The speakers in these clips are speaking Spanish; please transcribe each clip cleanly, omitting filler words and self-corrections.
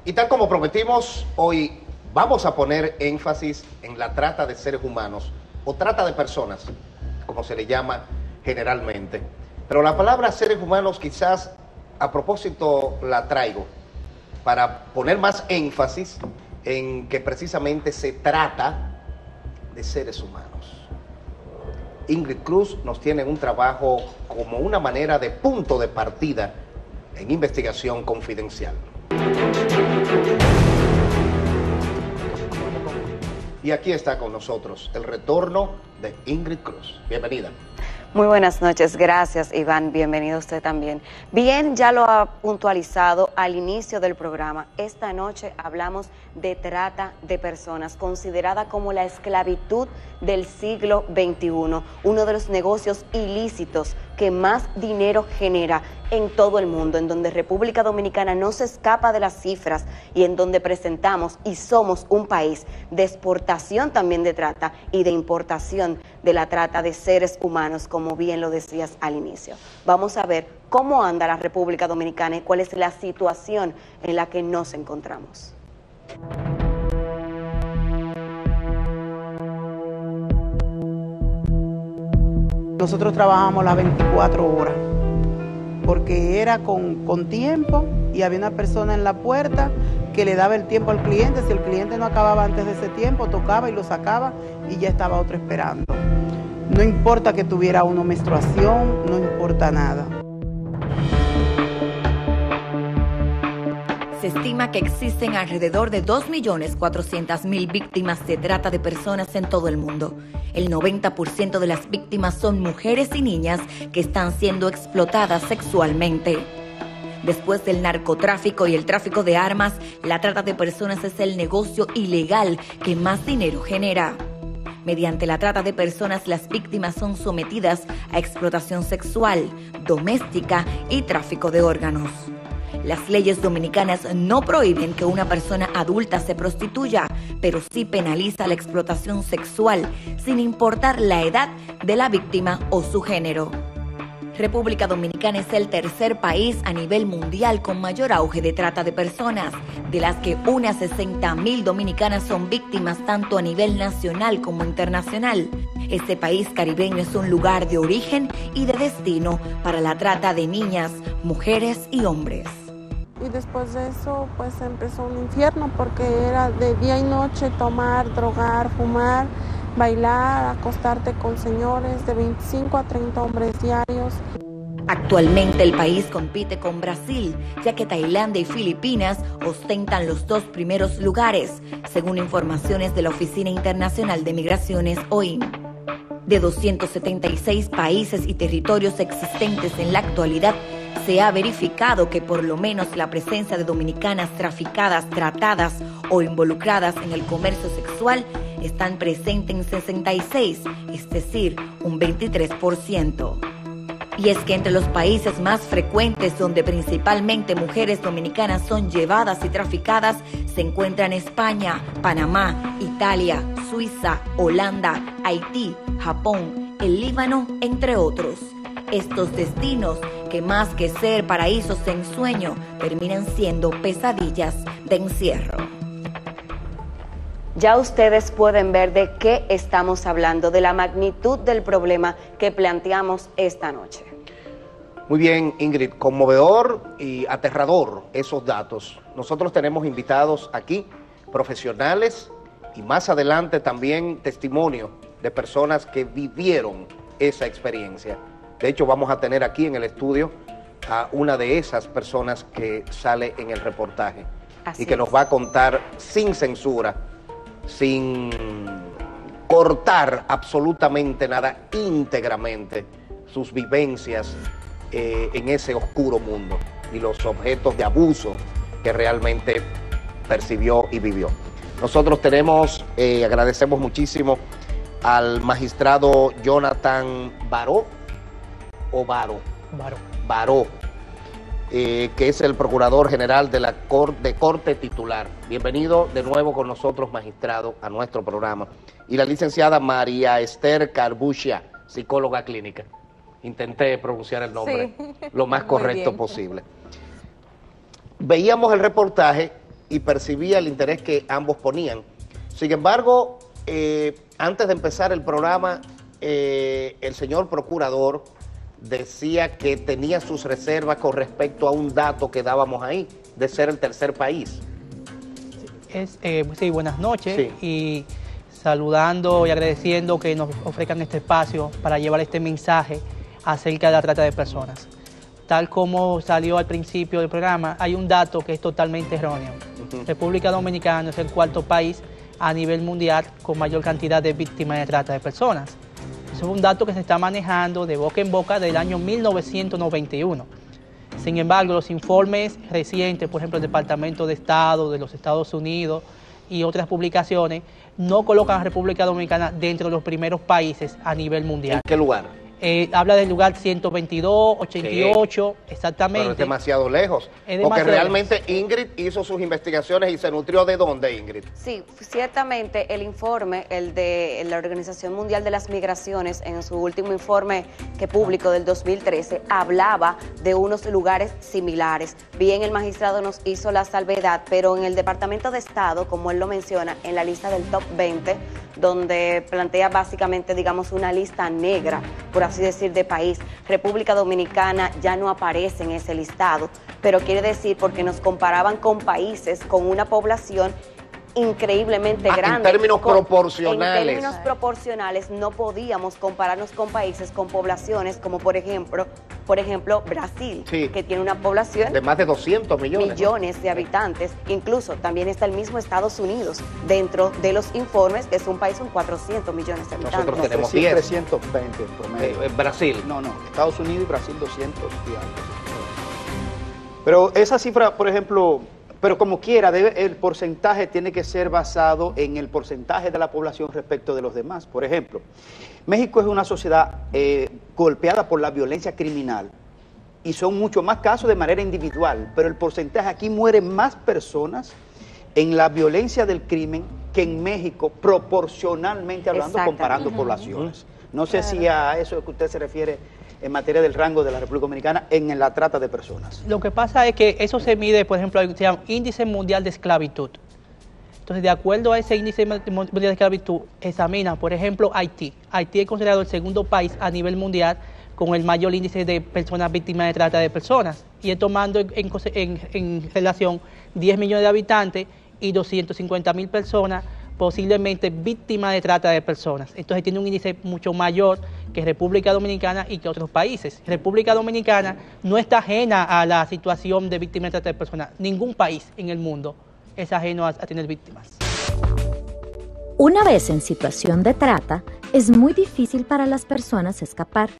Y tal como prometimos, hoy vamos a poner énfasis en la trata de seres humanos o trata de personas, como se le llama generalmente. Pero la palabra seres humanos quizás a propósito la traigo para poner más énfasis en que precisamente se trata de seres humanos. Ingrid Cruz nos tiene un trabajo como una manera de punto de partida en investigación confidencial. Y aquí está con nosotros el retorno de Ingrid Cruz. Bienvenida. Muy buenas noches, gracias Iván, bienvenido usted también. Bien, ya lo ha puntualizado al inicio del programa, esta noche hablamos de trata de personas, considerada como la esclavitud del siglo XXI, uno de los negocios ilícitos que más dinero genera en todo el mundo, en donde República Dominicana no se escapa de las cifras y en donde presentamos y somos un país de exportación también de trata y de importación de la trata de seres humanos, como bien lo decías al inicio. Vamos a ver cómo anda la República Dominicana y cuál es la situación en la que nos encontramos. Nosotros trabajamos las 24 horas, porque era con tiempo y había una persona en la puerta que le daba el tiempo al cliente. Si el cliente no acababa antes de ese tiempo, tocaba y lo sacaba y ya estaba otro esperando. No importa que tuviera una menstruación, no importa nada. Se estima que existen alrededor de 2.400.000 víctimas de trata de personas en todo el mundo. El 90% de las víctimas son mujeres y niñas que están siendo explotadas sexualmente. Después del narcotráfico y el tráfico de armas, la trata de personas es el negocio ilegal que más dinero genera. Mediante la trata de personas, las víctimas son sometidas a explotación sexual, doméstica y tráfico de órganos. Las leyes dominicanas no prohíben que una persona adulta se prostituya, pero sí penaliza la explotación sexual, sin importar la edad de la víctima o su género. República Dominicana es el tercer país a nivel mundial con mayor auge de trata de personas, de las que unas 60.000 dominicanas son víctimas tanto a nivel nacional como internacional. Este país caribeño es un lugar de origen y de destino para la trata de niñas, mujeres y hombres. Y después de eso, pues empezó un infierno porque era de día y noche tomar, drogar, fumar, bailar, acostarte con señores de 25 a 30 hombres diarios. Actualmente el país compite con Brasil, ya que Tailandia y Filipinas ostentan los dos primeros lugares, según informaciones de la Oficina Internacional de Migraciones, OIM. De 276 países y territorios existentes en la actualidad, se ha verificado que por lo menos la presencia de dominicanas traficadas, tratadas o involucradas en el comercio sexual están presentes en 66, es decir, un 23%. Y es que entre los países más frecuentes donde principalmente mujeres dominicanas son llevadas y traficadas se encuentran España, Panamá, Italia, Suiza, Holanda, Haití, Japón, el Líbano, entre otros. Estos destinos, que más que ser paraísos de ensueño, terminan siendo pesadillas de encierro. Ya ustedes pueden ver de qué estamos hablando, de la magnitud del problema que planteamos esta noche. Muy bien, Ingrid, conmovedor y aterrador esos datos. Nosotros tenemos invitados aquí, profesionales, y más adelante también testimonio de personas que vivieron esa experiencia. De hecho, vamos a tener aquí en el estudio a una de esas personas que sale en el reportaje. Así y que nos va a contar sin censura, sin cortar absolutamente nada, íntegramente sus vivencias en ese oscuro mundo y los objetos de abuso que realmente percibió y vivió. Nosotros tenemos, agradecemos muchísimo al magistrado Jonathan Baró, que es el Procurador General de la Corte Titular. Bienvenido de nuevo con nosotros, magistrado, a nuestro programa. Y la licenciada María Esther Carbuccia, psicóloga clínica. Intenté pronunciar el nombre lo más correcto posible. Veíamos el reportaje y percibía el interés que ambos ponían. Sin embargo, antes de empezar el programa, el señor procurador decía que tenía sus reservas con respecto a un dato que dábamos ahí, de ser el tercer país. Sí, buenas noches, Sí. Y saludando y agradeciendo que nos ofrezcan este espacio para llevar este mensaje acerca de la trata de personas. Tal como salió al principio del programa, hay un dato que es totalmente erróneo. República Dominicana es el cuarto país a nivel mundial con mayor cantidad de víctimas de trata de personas. Eso es un dato que se está manejando de boca en boca del año 1991. Sin embargo, los informes recientes, por ejemplo, el Departamento de Estado de los Estados Unidos y otras publicaciones, no colocan a República Dominicana dentro de los primeros países a nivel mundial. ¿En qué lugar? Habla del lugar 122, 88, exactamente. Pero es demasiado lejos. Es Porque demasiado realmente Ingrid hizo sus investigaciones y se nutrió ¿de dónde, Ingrid? Sí, ciertamente el informe, el de la Organización Mundial de las Migraciones, en su último informe que publicó del 2013, hablaba de unos lugares similares. Bien, el magistrado nos hizo la salvedad, pero en el Departamento de Estado, como él lo menciona, en la lista del top 20, donde plantea básicamente, digamos, una lista negra, por así decir, de país. República Dominicana ya no aparece en ese listado, pero quiere decir porque nos comparaban con países con una población increíblemente grande. En términos proporcionales. En términos proporcionales no podíamos compararnos con países con poblaciones como por ejemplo Brasil, sí, que tiene una población de más de 200 millones. Millones de habitantes. Incluso también está el mismo Estados Unidos dentro de los informes, que es un país con 400 millones de habitantes. Nosotros tenemos 10. 10. 320 en promedio. Brasil. No, Estados Unidos y Brasil 200 y algo. Pero esa cifra, por ejemplo, pero como quiera, el porcentaje tiene que ser basado en el porcentaje de la población respecto de los demás. Por ejemplo, México es una sociedad golpeada por la violencia criminal y son mucho más casos de manera individual, pero el porcentaje, aquí mueren más personas en la violencia del crimen que en México, proporcionalmente hablando, comparando poblaciones. No sé si a eso es que usted se refiere en materia del rango de la República Dominicana en la trata de personas. Lo que pasa es que eso se mide, por ejemplo, se llama Índice Mundial de Esclavitud. Entonces, de acuerdo a ese Índice Mundial de Esclavitud, examina, por ejemplo, Haití. Haití es considerado el segundo país a nivel mundial con el mayor índice de personas víctimas de trata de personas, y es tomando en relación 10 millones de habitantes y 250.000 personas posiblemente víctimas de trata de personas. Entonces tiene un índice mucho mayor que República Dominicana y que otros países. República Dominicana no está ajena a la situación de víctimas de trata de personas. Ningún país en el mundo es ajeno a tener víctimas. Una vez en situación de trata, es muy difícil para las personas escapar,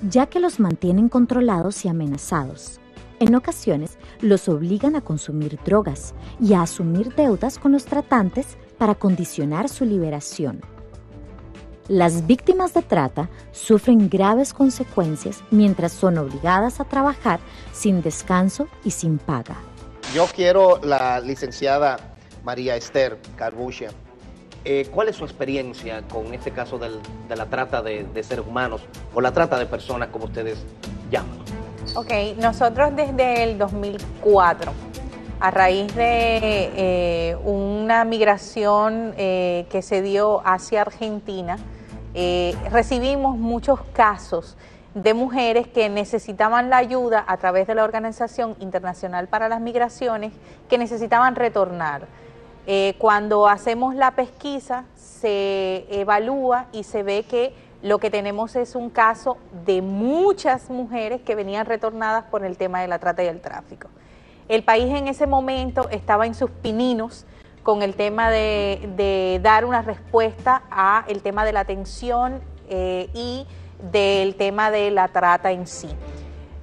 ya que los mantienen controlados y amenazados. En ocasiones, los obligan a consumir drogas y a asumir deudas con los tratantes para condicionar su liberación. Las víctimas de trata sufren graves consecuencias mientras son obligadas a trabajar sin descanso y sin paga. Yo quiero, la licenciada María Esther Carbuccia, ¿cuál es su experiencia con este caso de la trata de seres humanos o la trata de personas, como ustedes llaman? Ok, nosotros desde el 2004, a raíz de una migración que se dio hacia Argentina, recibimos muchos casos de mujeres que necesitaban la ayuda a través de la Organización Internacional para las Migraciones, que necesitaban retornar. Cuando hacemos la pesquisa, se evalúa y se ve que lo que tenemos es un caso de muchas mujeres que venían retornadas por el tema de la trata y el tráfico. El país en ese momento estaba en sus pininos con el tema de dar una respuesta a el tema de la atención y del tema de la trata en sí.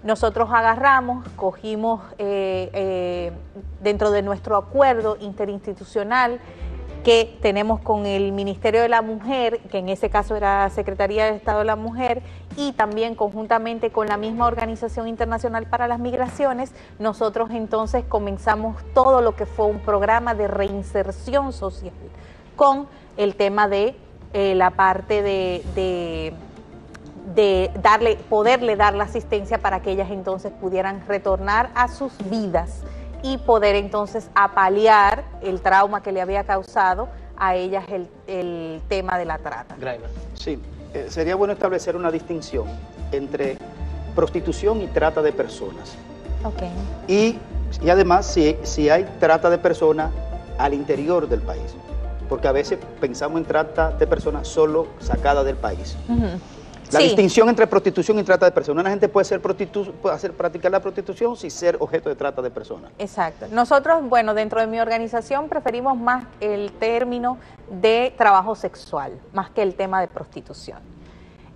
Nosotros agarramos, cogimos dentro de nuestro acuerdo interinstitucional que tenemos con el Ministerio de la Mujer, que en ese caso era Secretaría de Estado de la Mujer, y también conjuntamente con la misma Organización Internacional para las Migraciones, nosotros entonces comenzamos todo lo que fue un programa de reinserción social con el tema de la parte de poderle dar la asistencia para que ellas entonces pudieran retornar a sus vidas y poder entonces apalear el trauma que le había causado a ellas el tema de la trata. Sí, sería bueno establecer una distinción entre prostitución y trata de personas. Okay. Y además si hay trata de personas al interior del país, porque a veces pensamos en trata de personas solo sacada del país. La distinción entre prostitución y trata de personas. Una gente puede practicar la prostitución sin ser objeto de trata de personas. Exacto. Nosotros, bueno, dentro de mi organización preferimos más el término de trabajo sexual, más que el tema de prostitución.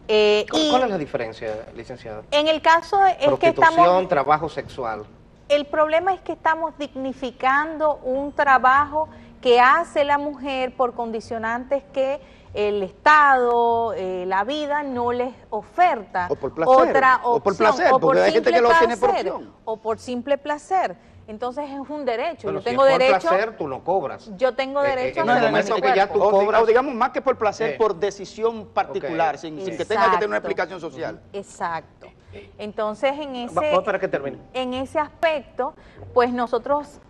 ¿Cuál es la diferencia, licenciada? En el caso es que estamos... Prostitución, trabajo sexual. El problema es que estamos dignificando un trabajo que hace la mujer por condicionantes que el Estado, la vida no les oferta. O por placer. Otra opción, o por placer, porque hay gente que lo tiene por opción. O por simple placer. Entonces es un derecho. Bueno, yo tengo derecho. Por placer, tú no cobras. Yo tengo derecho en el momento que ya tú cobras. O digamos más que por placer, por decisión particular, sin que tenga que tener una explicación social. Exacto. Entonces Vamos para que termine. en ese aspecto, pues nosotros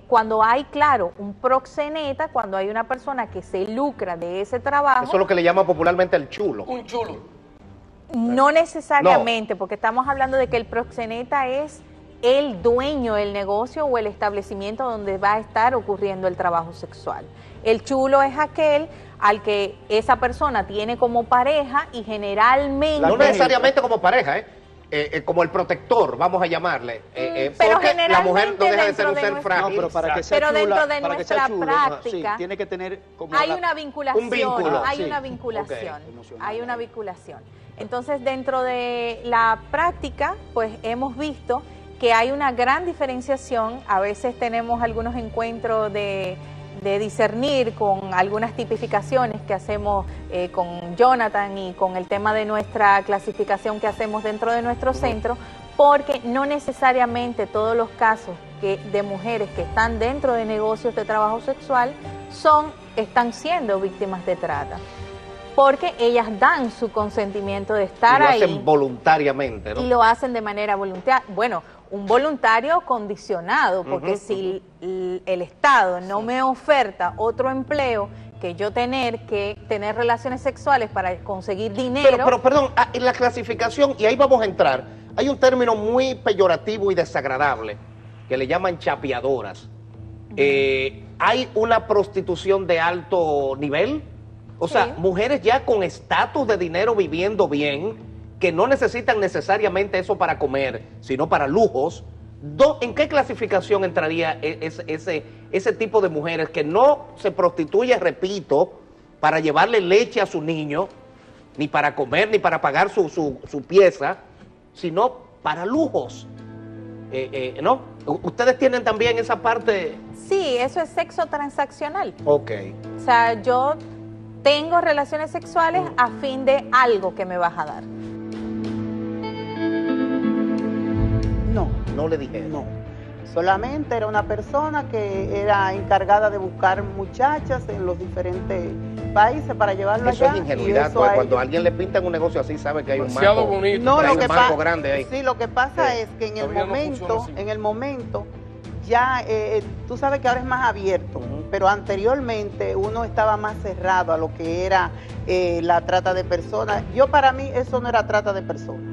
cuando hay, claro, un proxeneta, cuando hay una persona que se lucra de ese trabajo. Eso es lo que le llaman popularmente el chulo. Un chulo. No necesariamente, porque estamos hablando de que el proxeneta es el dueño del negocio o el establecimiento donde va a estar ocurriendo el trabajo sexual. El chulo es aquel al que esa persona tiene como pareja y generalmente... No necesariamente como pareja, como el protector, vamos a llamarle. Pero porque generalmente la mujer no deja de ser un ser nuestra... frágil. No, pero para que sea pero chula, dentro de para que sea nuestra chulo, práctica sí, tiene que tener como hay una vinculación, un vínculo, hay sí. una vinculación, Okay. hay una vinculación. Entonces, dentro de la práctica, pues hemos visto que hay una gran diferenciación. A veces tenemos algunos encuentros de discernir con algunas tipificaciones que hacemos con Jonathan y con el tema de nuestra clasificación que hacemos dentro de nuestro centro, porque no necesariamente todos los casos de mujeres que están dentro de negocios de trabajo sexual están siendo víctimas de trata, porque ellas dan su consentimiento de estar ahí. Y lo hacen voluntariamente, ¿no? Y lo hacen de manera voluntaria. Bueno, un voluntario condicionado, porque si el Estado no me oferta otro empleo que yo tener que tener relaciones sexuales para conseguir dinero... Pero perdón, en la clasificación, y ahí vamos a entrar, hay un término muy peyorativo y desagradable, que le llaman chapeadoras. ¿Hay una prostitución de alto nivel? O sea, mujeres ya con estatus de dinero viviendo bien, que no necesitan necesariamente eso para comer, sino para lujos. ¿En qué clasificación entraría ese tipo de mujeres que no se prostituye, repito, para llevarle leche a su niño, ni para comer, ni para pagar su pieza, sino para lujos? ¿No? ¿Ustedes tienen también esa parte? Sí, eso es sexo transaccional. Ok. O sea, yo tengo relaciones sexuales a fin de algo que me vas a dar. No le dije. No, solamente era una persona que era encargada de buscar muchachas en los diferentes países para llevarlo eso allá. Es ingenuidad, eso porque cuando a alguien le pintan un negocio así, sabe que hay un marco, bonito. No, hay lo un que marco grande ahí. Sí, lo que pasa es que en el momento ya, tú sabes que ahora es más abierto, pero anteriormente uno estaba más cerrado a lo que era la trata de personas. Para mí eso no era trata de personas.